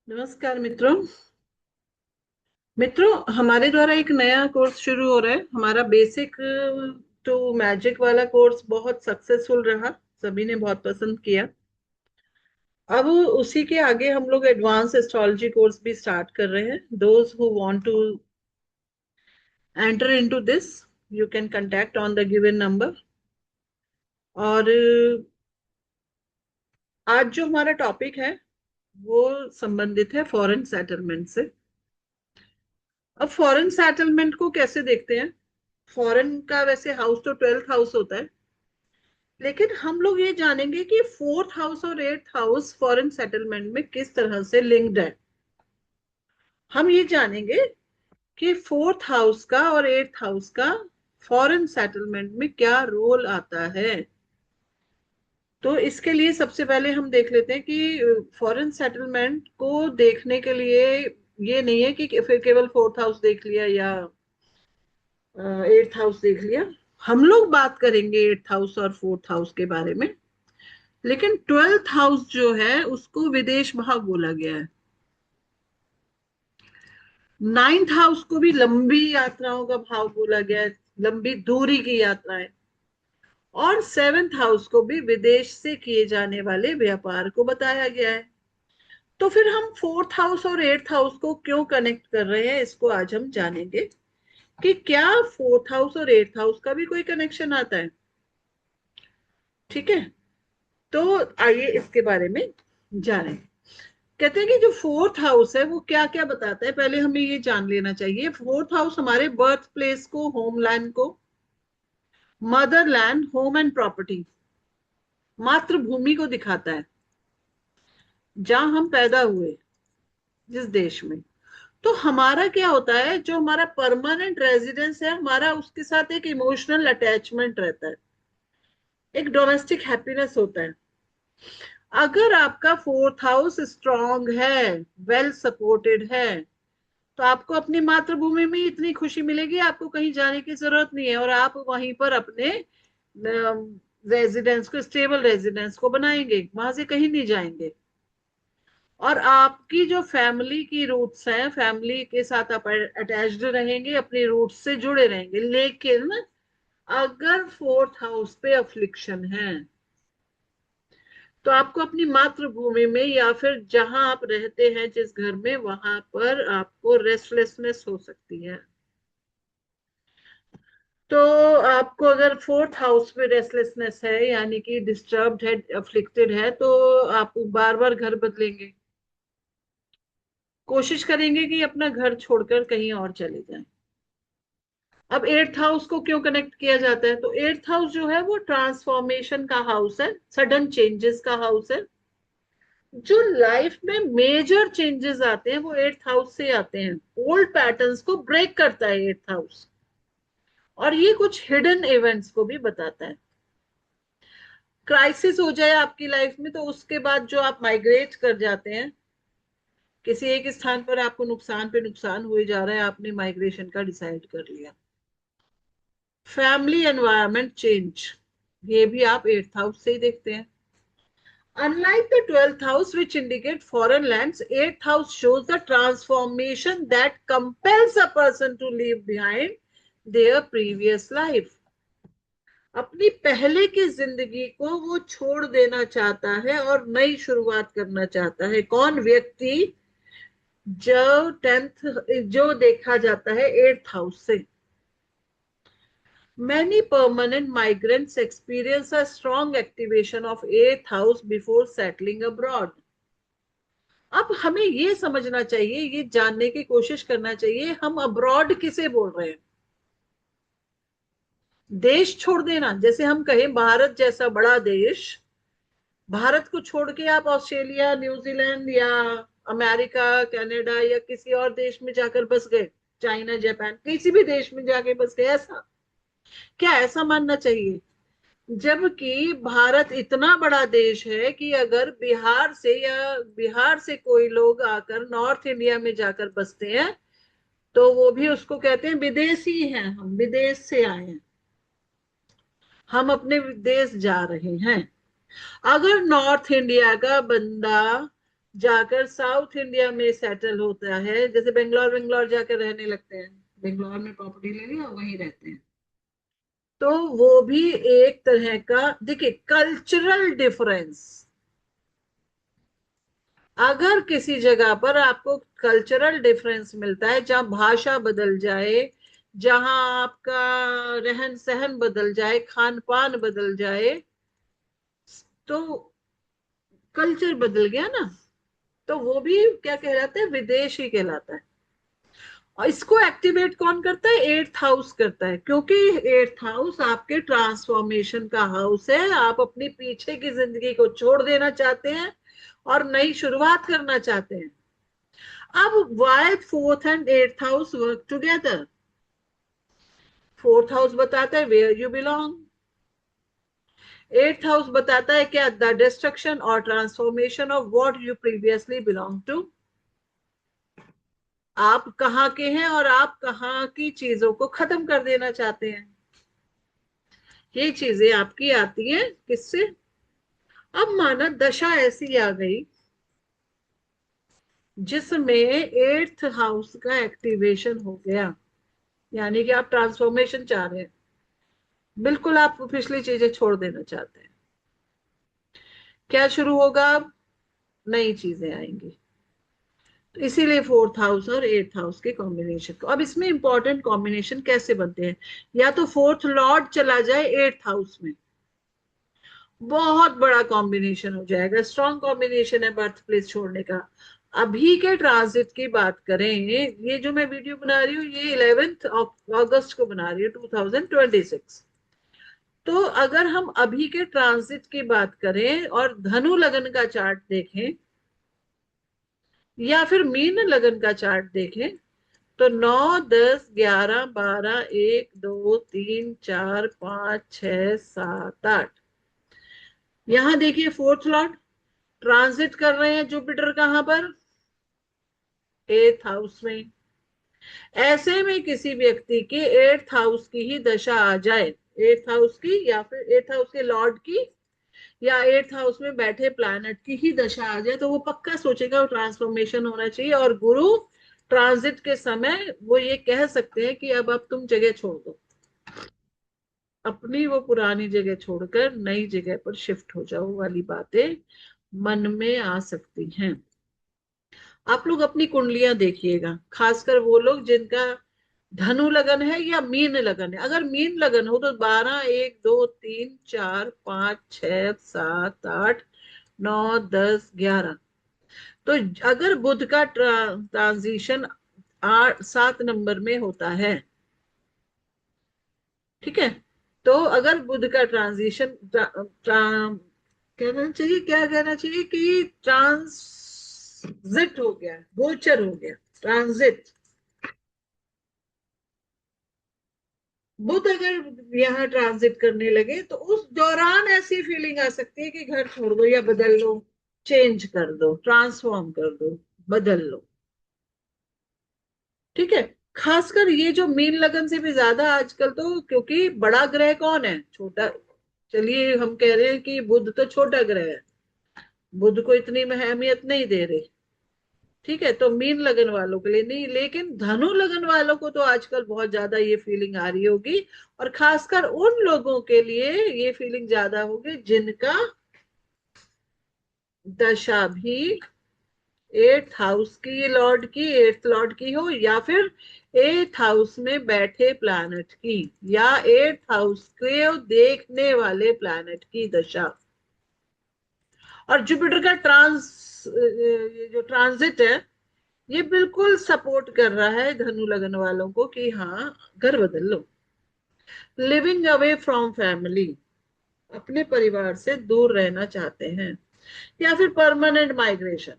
नमस्कार मित्रों हमारे द्वारा एक नया कोर्स शुरू हो रहा है। हमारा बेसिक टू मैजिक वाला कोर्स बहुत सक्सेसफुल रहा। सभी ने बहुत पसंद किया। अब उसी के आगे हम लोग एडवांस एस्ट्रोलॉजी कोर्स भी स्टार्ट कर रहे हैं। Those who want to enter into this, you can contact on the given number. और आज जो हमारा टॉपिक है वो संबंधित है फॉरेन सेटलमेंट से। अब फॉरेन सेटलमेंट को कैसे देखते हैं? फॉरेन का वैसे हाउस तो 12th हाउस होता है, लेकिन हम लोग ये जानेंगे कि 4th हाउस और 8th हाउस फॉरेन सेटलमेंट में किस तरह से लिंक्ड है। हम ये जानेंगे कि 4th हाउस का और 8th हाउस का फॉरेन सेटलमेंट में क्या रोल आता है। तो इसके लिए सबसे पहले हम देख लेते हैं कि फॉरेन सेटलमेंट को देखने के लिए ये नहीं है कि फिर केवल 4th हाउस देख लिया या 8th हाउस देख लिया। हम लोग बात करेंगे 8th हाउस और 4th हाउस के बारे में। लेकिन 12th हाउस जो है उसको विदेश भाव बोला गया है। 9th हाउस को भी लंबी यात्राओं का भाव बोला गया है, लंबी दूरी की यात्राएं। और 7th हाउस को भी विदेश से किए जाने वाले व्यापार को बताया गया है। तो फिर हम 4th हाउस और 8th हाउस को क्यों कनेक्ट कर रहे हैं, इसको आज हम जानेंगे कि क्या 4th हाउस और 8th हाउस का भी कोई कनेक्शन आता है। ठीक है, तो आइए इसके बारे में जानें। कहते हैं कि जो 4th हाउस है वो क्या क्या बताता है, पहले हमें ये जान लेना चाहिए। 4th हाउस हमारे बर्थ प्लेस को, होमलैंड को, मदरलैंड, होम एंड प्रॉपर्टी, मातृभूमि को दिखाता है, जहां हम पैदा हुए, जिस देश में। तो हमारा क्या होता है, जो हमारा परमानेंट रेजिडेंस है हमारा, उसके साथ एक इमोशनल अटैचमेंट रहता है, एक डोमेस्टिक हैप्पीनेस होता है। अगर आपका 4th हाउस स्ट्रांग है, वेल सपोर्टेड है, तो आपको अपनी मातृभूमि में इतनी खुशी मिलेगी, आपको कहीं जाने की जरूरत नहीं है, और आप वहीं पर अपने रेजिडेंस को, स्टेबल रेजिडेंस को बनाएंगे, वहां से कहीं नहीं जाएंगे। और आपकी जो फैमिली की रूट्स हैं, फैमिली के साथ आप अटैच्ड रहेंगे, अपनी रूट्स से जुड़े रहेंगे। लेकिन अगर 4th हाउस पे अफ्लिक्शन है, तो आपको अपनी मातृभूमि में या फिर जहां आप रहते हैं, जिस घर में, वहां पर आपको रेस्टलेसनेस हो सकती है। तो आपको अगर 4th हाउस में रेस्टलेसनेस है, यानी कि डिस्टर्ब्ड है, अफ्लिक्टेड है, तो आप बार बार घर बदलेंगे, कोशिश करेंगे कि अपना घर छोड़कर कहीं और चले जाएं। अब 8th हाउस को क्यों कनेक्ट किया जाता है? तो 8th हाउस जो है वो ट्रांसफॉर्मेशन का हाउस है, सडन चेंजेस का हाउस है। जो लाइफ में मेजर चेंजेस आते हैं वो 8th हाउस से आते हैं। ओल्ड पैटर्न्स को ब्रेक करता है 8th हाउस। और ये कुछ हिडन इवेंट्स को भी बताता है। क्राइसिस हो जाए आपकी लाइफ में, तो उसके बाद जो आप माइग्रेट कर जाते हैं, किसी एक स्थान पर आपको नुकसान पे नुकसान हुए जा रहा है, आपने माइग्रेशन का डिसाइड कर लिया। फैमिली एनवायरनमेंट चेंज, ये भी आप 8th हाउस से ही देखते हैं। Unlike the 12th house, which indicate foreign lands, 8th house shows the transformation that compels a person to leave behind their previous life. अपनी पहले की जिंदगी को वो छोड़ देना चाहता है और नई शुरुआत करना चाहता है। कौन व्यक्ति? जो 10th, जो देखा जाता है 8th हाउस से। Many permanent migrants experience a strong activation of 8th house before settling abroad. अब हमें ये समझना चाहिए, ये जानने की कोशिश करना चाहिए, हम अब्रॉड किसे बोल रहे हैं। देश छोड़ देना, जैसे हम कहें भारत जैसा बड़ा देश, भारत को छोड़ के आप ऑस्ट्रेलिया, न्यूजीलैंड या अमेरिका, कनाडा या किसी और देश में जाकर बस गए, चाइना, जापान, किसी भी देश में जाके बस गए, ऐसा क्या, ऐसा मानना चाहिए? जबकि भारत इतना बड़ा देश है कि अगर बिहार से कोई लोग आकर नॉर्थ इंडिया में जाकर बसते हैं, तो वो भी उसको कहते हैं विदेशी हैं, हम विदेश से आए हैं, हम अपने देश जा रहे हैं। अगर नॉर्थ इंडिया का बंदा जाकर साउथ इंडिया में सेटल होता है, जैसे बेंगलोर बेंगलोर जाकर रहने लगते हैं, बेंगलोर में प्रॉपर्टी ले लिया वहीं रहते हैं, तो वो भी एक तरह का, देखिए कल्चरल डिफरेंस। अगर किसी जगह पर आपको कल्चरल डिफरेंस मिलता है, जहां भाषा बदल जाए, जहां आपका रहन सहन बदल जाए, खान पान बदल जाए, तो कल्चर बदल गया ना, तो वो भी क्या कहलाता है, विदेशी कहलाता है। और इसको एक्टिवेट कौन करता है, एट्थ हाउस करता है, क्योंकि एट्थ हाउस आपके ट्रांसफॉर्मेशन का हाउस है। आप अपनी पीछे की जिंदगी को छोड़ देना चाहते हैं और नई शुरुआत करना चाहते हैं। अब why fourth and eighth house work together? Fourth house बताता है where you belong, eighth house बताता है क्या, द डिस्ट्रक्शन और transformation of what you previously belong to. आप कहाँ के हैं और आप कहाँ की चीजों को खत्म कर देना चाहते हैं, ये चीजें आपकी आती हैं किससे। अब माना दशा ऐसी आ गई जिसमें एट्थ हाउस का एक्टिवेशन हो गया, यानी कि आप ट्रांसफॉर्मेशन चाह रहे हैं, बिल्कुल आप पिछली चीजें छोड़ देना चाहते हैं, क्या शुरू होगा, अब नई चीजें आएंगी। तो इसीलिए फोर्थ हाउस और एट्थ हाउस के कॉम्बिनेशन को, अब इसमें इंपॉर्टेंट कॉम्बिनेशन कैसे बनते हैं, या तो फोर्थ लॉर्ड चला जाए एट्थ हाउस में, बहुत बड़ा कॉम्बिनेशन हो जाएगा, स्ट्रॉन्ग कॉम्बिनेशन है बर्थ प्लेस छोड़ने का। अभी के ट्रांजिट की बात करें, ये जो मैं वीडियो बना रही हूँ ये 11 अगस्त को बना रही हूँ 2026। तो अगर हम अभी के ट्रांजिट की बात करें और धनु लगन का चार्ट देखें या फिर मीन लगन का चार्ट देखें, तो 9 10 11 12 1 2 3 4 5 6 7 8, यहां देखिए फोर्थ लॉर्ड ट्रांजिट कर रहे हैं जुपिटर कहां पर, एट्थ हाउस में। ऐसे में किसी व्यक्ति के एट्थ हाउस की ही दशा आ जाए, एट्थ हाउस की या फिर एट्थ हाउस के लॉर्ड की या एट्थ हाउस में बैठे प्लैनेट की ही दशा आ जाए, तो वो पक्का सोचेगा वो ट्रांसफॉर्मेशन होना चाहिए। और गुरु ट्रांजिट के समय वो ये कह सकते हैं कि अब तुम जगह छोड़ दो, अपनी वो पुरानी जगह छोड़कर नई जगह पर शिफ्ट हो जाओ, वाली बातें मन में आ सकती हैं। आप लोग अपनी कुंडलियां देखिएगा, खासकर वो लोग जिनका धनु लगन है या मीन लगन है। अगर मीन लगन हो तो 12 1 2 3 4 5 6 7 8 9 10 11, तो अगर बुध का ट्रांजिशन 8 7 नंबर में होता है, ठीक है, तो अगर बुध का ट्रांजिशन कहना चाहिए, क्या कहना चाहिए कि ट्रांजिट हो गया, गोचर हो गया, ट्रांजिट, बुध अगर यहाँ ट्रांजिट करने लगे तो उस दौरान ऐसी फीलिंग आ सकती है कि घर छोड़ दो या बदल लो, चेंज कर दो, ट्रांसफॉर्म कर दो, बदल लो, ठीक है। खासकर ये जो मीन लगन से भी ज्यादा आजकल, तो क्योंकि बड़ा ग्रह कौन है, छोटा, चलिए हम कह रहे हैं कि बुध तो छोटा ग्रह है, बुध को इतनी अहमियत नहीं दे रहे, ठीक है, तो मीन लगन वालों के लिए नहीं, लेकिन धनु लगन वालों को तो आजकल बहुत ज्यादा ये फीलिंग आ रही होगी। और खासकर उन लोगों के लिए ये फीलिंग ज्यादा होगी जिनका दशा भी एट्थ हाउस की लॉर्ड की, एट्थ लॉर्ड की हो, या फिर एट्थ हाउस में बैठे प्लैनेट की, या एट्थ हाउस के देखने वाले प्लैनेट की दशा। और जुपिटर का ये जो ट्रांजिट है, ये बिल्कुल सपोर्ट कर रहा है धनु लगन वालों को कि हाँ घर बदल लो, लिविंग अवे फ्रॉम फैमिली, अपने परिवार से दूर रहना चाहते हैं, या फिर परमानेंट माइग्रेशन,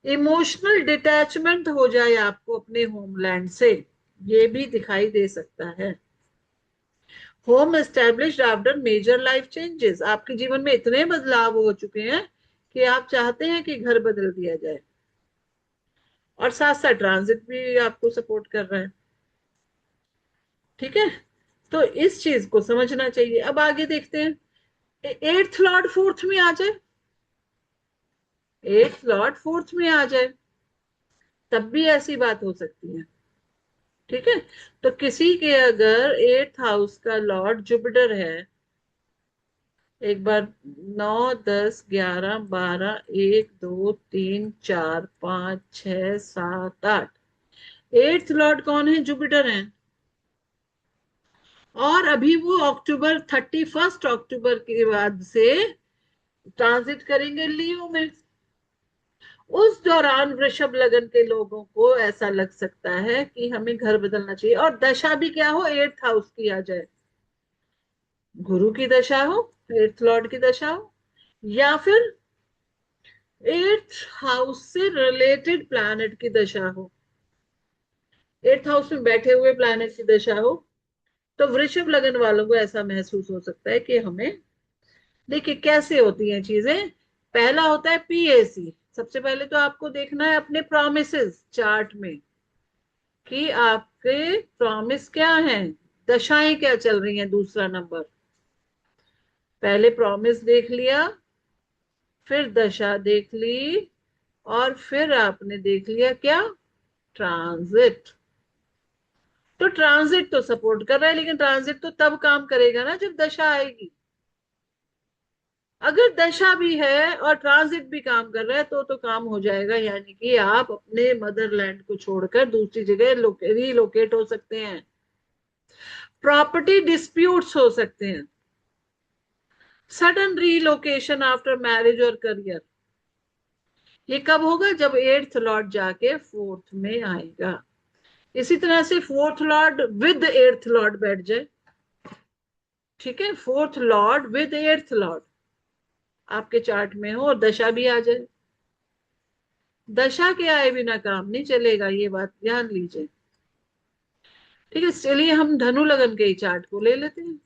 इमोशनल डिटैचमेंट हो जाए आपको अपने होमलैंड से, ये भी दिखाई दे सकता है। Home established after major life changes, आपके जीवन में इतने बदलाव हो चुके हैं कि आप चाहते हैं कि घर बदल दिया जाए, और साथ साथ ट्रांजिट भी आपको सपोर्ट कर रहा है, ठीक है। तो इस चीज को समझना चाहिए। अब आगे देखते हैं, एट्थ लॉर्ड फोर्थ में आ जाए, एट्थ लॉर्ड फोर्थ में आ जाए, तब भी ऐसी बात हो सकती है। ठीक है, तो किसी के अगर एट्थ हाउस का लॉर्ड जुपिटर है, एक बार, 9 10 11 12 1 2 3 4 5 6 7 8, एट्थ लॉर्ड कौन है? जुपिटर है। और अभी वो अक्टूबर 31 अक्टूबर के बाद से ट्रांजिट करेंगे लियो में। उस दौरान वृषभ लगन के लोगों को ऐसा लग सकता है कि हमें घर बदलना चाहिए, और दशा भी क्या हो? एट्थ हाउस की आ जाए, गुरु की दशा हो, एट्थ लॉर्ड की दशा हो, या फिर एट्थ हाउस से रिलेटेड प्लैनेट की दशा हो, एट्थ हाउस में बैठे हुए प्लैनेट की दशा हो, तो वृषभ लगन वालों को ऐसा महसूस हो सकता है कि हमें, देखिए कैसे होती हैं चीजें। पहला होता है पीएसी। सबसे पहले तो आपको देखना है अपने प्रोमिसेस चार्ट में कि आपके प्रॉमिस क्या हैं, दशाएं क्या चल रही हैं। दूसरा नंबर, पहले प्रॉमिस देख लिया, फिर दशा देख ली, और फिर आपने देख लिया क्या? ट्रांजिट। तो ट्रांजिट तो सपोर्ट कर रहा है, लेकिन ट्रांजिट तो तब काम करेगा ना जब दशा आएगी। अगर दशा भी है और ट्रांजिट भी काम कर रहा है तो काम हो जाएगा, यानी कि आप अपने मदरलैंड को छोड़कर दूसरी जगह रिलोकेट हो सकते हैं। प्रॉपर्टी डिस्प्यूट्स हो सकते हैं, सडन रीलोकेशन आफ्टर मैरिज और करियर। ये कब होगा? जब एट्थ लॉर्ड जाके फोर्थ में आएगा। इसी तरह से fourth Lord with eighth Lord बैठ जाए, ठीक है, fourth Lord with eighth Lord आपके चार्ट में हो और दशा भी आ जाए। दशा के आए बिना काम नहीं चलेगा, ये बात ध्यान लीजिए। ठीक है, चलिए हम धनु लगन के ही चार्ट को ले लेते हैं।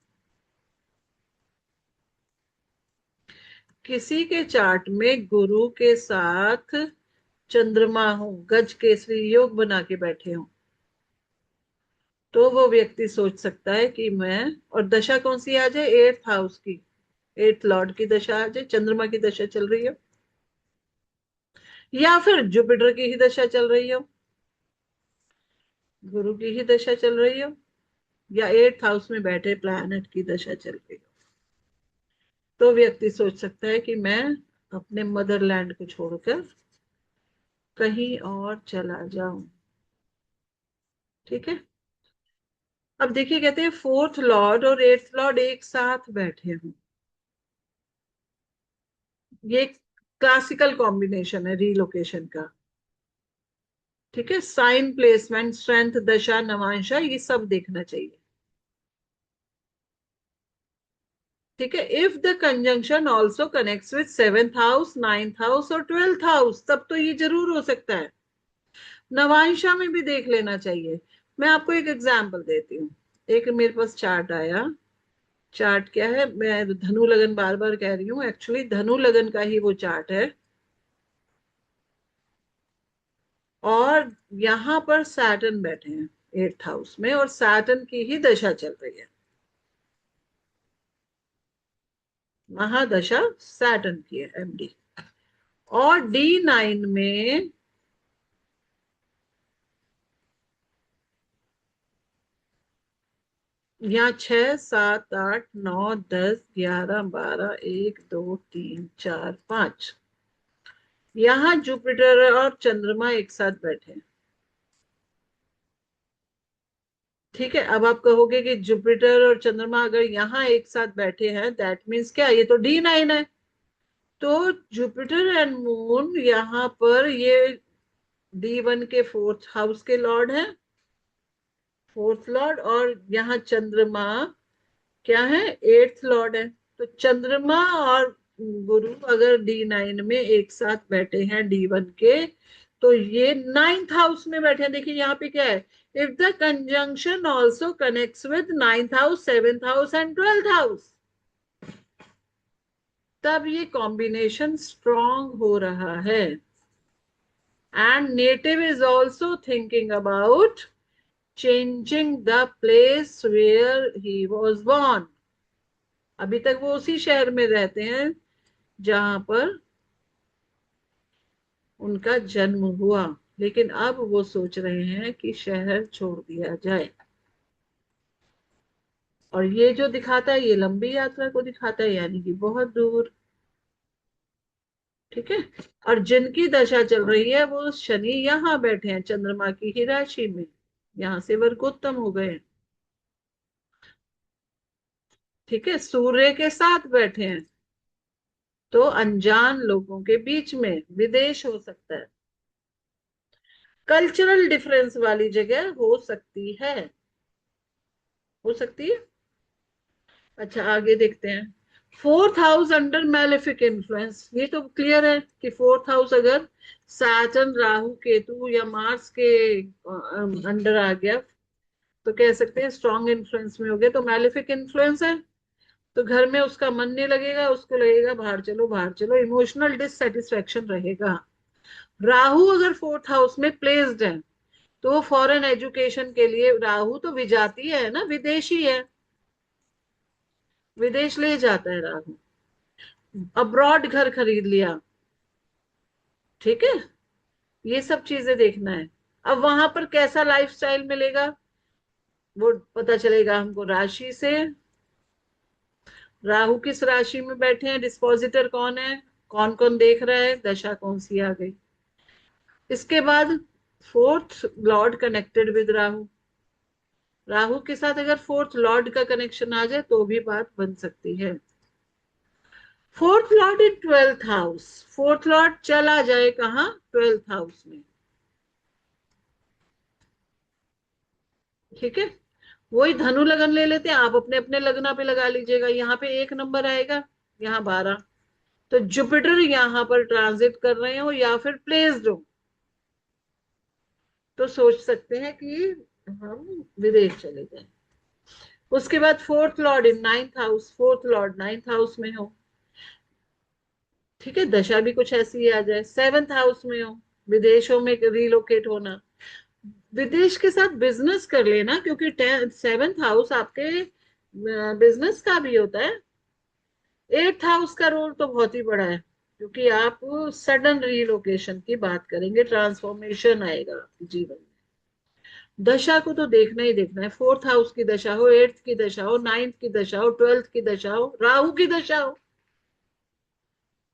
किसी के चार्ट में गुरु के साथ चंद्रमा हो, गज केसरी योग बना के बैठे हो, तो वो व्यक्ति सोच सकता है कि मैं, और दशा कौन सी आ जाए? एट्थ हाउस की, एट्थ लॉर्ड की दशा आ जाए, चंद्रमा की दशा चल रही हो, या फिर जुपिटर की ही दशा चल रही हो, गुरु की ही दशा चल रही हो, या एट्थ हाउस में बैठे प्लैनेट की दशा चल रही हो, तो व्यक्ति सोच सकता है कि मैं अपने मदरलैंड को छोड़कर कहीं और चला जाऊं। ठीक है, अब देखिए, कहते हैं फोर्थ लॉर्ड और एट्थ लॉर्ड एक साथ बैठे हों, ये क्लासिकल कॉम्बिनेशन है रीलोकेशन का। ठीक है, साइन प्लेसमेंट, स्ट्रेंथ, दशा, नवांशा, ये सब देखना चाहिए। ठीक है, if the conjunction also connects with seventh house, ninth house और ट्वेल्थ हाउस, तब तो ये जरूर हो सकता है। नवांशा में भी देख लेना चाहिए। मैं आपको एक एग्जाम्पल देती हूँ। एक मेरे पास चार्ट आया, चार्ट क्या है, मैं धनु लगन बार बार कह रही हूँ, एक्चुअली धनु लगन का ही वो चार्ट है। और यहाँ पर सैटर्न बैठे हैं एट्थ हाउस में, और सैटर्न की ही दशा चल रही है, महादशा सैटर्न की है, एमडी। और D9 में यहाँ 6 7 8 9 10 11 12 1 2 3 4 5, यहाँ जुपिटर और चंद्रमा एक साथ बैठे हैं। ठीक है, अब आप कहोगे कि जुपिटर और चंद्रमा अगर यहाँ एक साथ बैठे हैं, दैट मीन्स क्या? ये तो D9 है। तो जुपिटर एंड मून यहाँ पर ये D1 के फोर्थ हाउस के लॉर्ड हैं, फोर्थ लॉर्ड, और यहाँ चंद्रमा क्या है? एट्थ लॉर्ड है। तो चंद्रमा और गुरु अगर D9 में एक साथ बैठे हैं D1 के, तो ये नाइन्थ हाउस में बैठे हैं। देखिए यहाँ पे क्या है, if the conjunction also connects with ninth house, seventh house and twelfth house, तब ये कॉम्बिनेशन स्ट्रॉन्ग हो रहा है। And native is also thinking about changing the place where he was born। अभी तक वो उसी शहर में रहते हैं जहां पर उनका जन्म हुआ, लेकिन अब वो सोच रहे हैं कि शहर छोड़ दिया जाए। और ये जो दिखाता है, ये लंबी यात्रा को दिखाता है, यानी कि बहुत दूर। ठीक है। और जिनकी दशा चल रही है वो शनि यहाँ बैठे हैं चंद्रमा की ही राशि में, यहां से वर्गोत्तम हो गए। ठीक है, सूर्य के साथ बैठे हैं, तो अनजान लोगों के बीच में विदेश हो सकता है, कल्चरल डिफरेंस वाली जगह हो सकती है, हो सकती है। अच्छा, आगे देखते हैं। Fourth house under malefic influence, ये तो क्लियर है कि फोर्थ हाउस अगर सैटर्न, राहु, केतु या मार्स के अंडर आ गया, तो कह सकते हैं स्ट्रॉन्ग इन्फ्लुएंस में हो गया, तो मैलेफिक इन्फ्लुएंस है। तो घर में उसका मन नहीं लगेगा, उसको लगेगा बाहर चलो बाहर चलो, इमोशनल डिससेटिस्फेक्शन रहेगा। राहु अगर फोर्थ हाउस में प्लेस्ड है, तो वो फॉरेन एजुकेशन के लिए, राहु तो विजाती है ना, विदेशी है, विदेश ले जाता है राहु। अब्रॉड घर खरीद लिया। ठीक है, ये सब चीजें देखना है। अब वहां पर कैसा लाइफस्टाइल मिलेगा, वो पता चलेगा हमको राशि से। राहु किस राशि में बैठे हैं, डिस्पोजिटर कौन है, कौन कौन देख रहा है, दशा कौन सी आ गई। इसके बाद fourth Lord connected with Rahu, Rahu के साथ अगर फोर्थ लॉर्ड का कनेक्शन आ जाए तो भी बात बन सकती है। Fourth Lord in twelfth house, fourth Lord चला जाए कहाँ, ट्वेल्थ हाउस में। ठीक है, वही धनु लगन ले लेते हैं, आप अपने अपने लगना पे लगा लीजिएगा। यहाँ पे एक नंबर आएगा, यहाँ 12। तो जुपिटर यहाँ पर ट्रांजिट कर रहे हो या फिर प्लेस्ड हो, तो सोच सकते हैं कि हम विदेश चले जाएं। उसके बाद fourth Lord in ninth house, fourth Lord ninth house में हो। ठीक है, दशा भी कुछ ऐसी आ जाए, सेवेंथ हाउस में हो, विदेशों में रिलोकेट होना, विदेश के साथ बिजनेस कर लेना, क्योंकि सेवेंथ हाउस आपके बिजनेस का भी होता है। एट्थ हाउस का रोल तो बहुत ही बड़ा है, क्योंकि आप सडन रीलोकेशन की बात करेंगे, ट्रांसफॉर्मेशन आएगा आपके जीवन में। दशा को तो देखना ही देखना है, फोर्थ हाउस की दशा हो, एट्थ की दशा हो, नाइन्थ की दशा हो, ट्वेल्थ की दशा हो, राहु की दशा हो,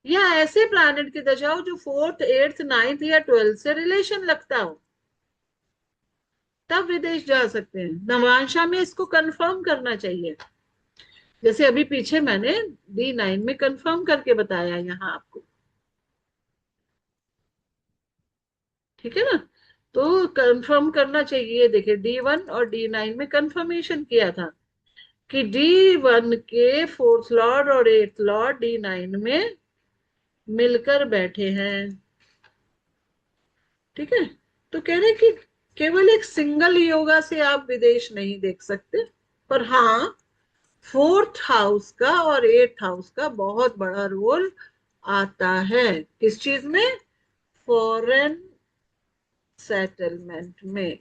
या ऐसे प्लैनेट की दशा हो जो फोर्थ, एट्थ, नाइन्थ या ट्वेल्थ से रिलेशन लगता हो, तब विदेश जा सकते हैं। नवांशा में इसको कंफर्म करना चाहिए, जैसे अभी पीछे मैंने D9 में कंफर्म करके बताया यहाँ आपको। ठीक है ना, तो कंफर्म करना चाहिए। देखिए, D1 और D9 में कंफर्मेशन किया था कि D1 के फोर्थ लॉर्ड और एट्थ लॉर्ड D9 में मिलकर बैठे हैं। ठीक है, तो कह रहे कि केवल एक सिंगल योगा से आप विदेश नहीं देख सकते, पर हाँ, फोर्थ हाउस का और एट्थ हाउस का बहुत बड़ा रोल आता है, किस चीज में, फॉरेन सेटलमेंट में।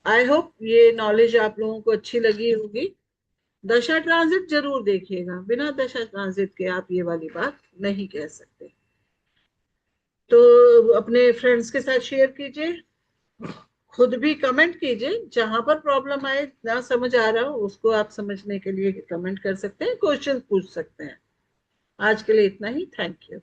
आई होप ये नॉलेज आप लोगों को अच्छी लगी होगी। दशा ट्रांजिट जरूर देखिएगा, बिना दशा ट्रांजिट के आप ये वाली बात नहीं कह सकते। तो अपने फ्रेंड्स के साथ शेयर कीजिए, खुद भी कमेंट कीजिए, जहां पर प्रॉब्लम आए, ना समझ आ रहा हो उसको आप समझने के लिए कमेंट कर सकते हैं, क्वेश्चन पूछ सकते हैं। आज के लिए इतना ही, थैंक यू।